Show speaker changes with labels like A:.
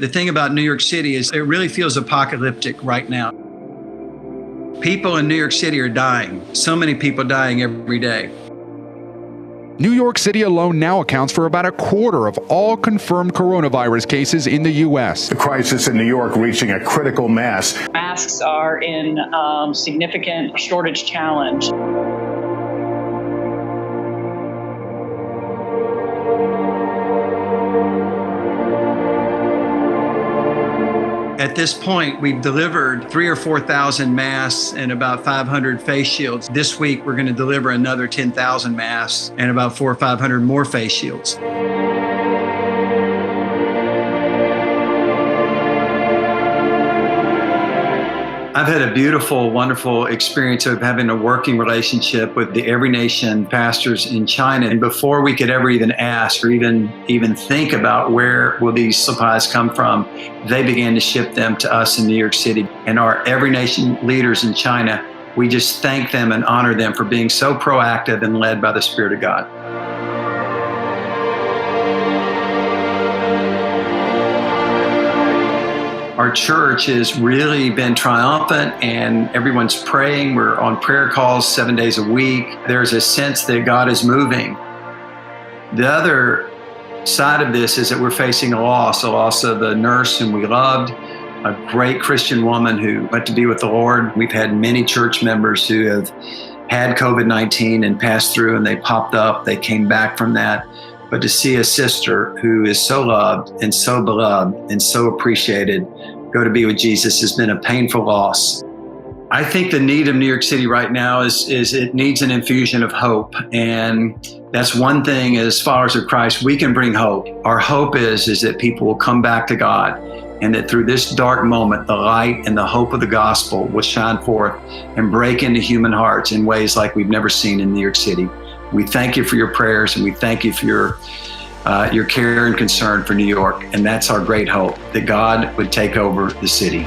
A: The thing about New York City is it really feels apocalyptic right now. People in New York City are dying. So many people dying every day.
B: New York City alone now accounts for about a quarter of all confirmed coronavirus cases in the U.S.
C: The crisis in New York reaching a critical mass.
D: Masks are in significant shortage challenge.
A: At this point, we've delivered 3,000 or 4,000 masks and about 500 face shields. This week, we're going to deliver another 10,000 masks and about 400 or 500 more face shields. I've had a beautiful, wonderful experience of having a working relationship with the Every Nation pastors in China. And before we could ever even ask or even think about where will these supplies come from, they began to ship them to us in New York City. And our Every Nation leaders in China, we just thank them and honor them for being so proactive and led by the Spirit of God. Our church has really been triumphant and everyone's praying. We're on prayer calls 7 days a week. There's a sense that God is moving. The other side of this is that we're facing a loss of a nurse whom we loved, a great Christian woman who went to be with the Lord. We've had many church members who have had COVID-19 and passed through and they popped up, they came back from that. But to see a sister who is so loved and so beloved and so appreciated go to be with Jesus has been a painful loss. I think the need of New York City right now is it needs an infusion of hope. And that's one thing as followers of Christ, we can bring hope. Our hope is that people will come back to God and that through this dark moment, the light and the hope of the gospel will shine forth and break into human hearts in ways like we've never seen in New York City. We thank you for your prayers and we thank you for your care and concern for New York. And that's our great hope, that God would take over the city.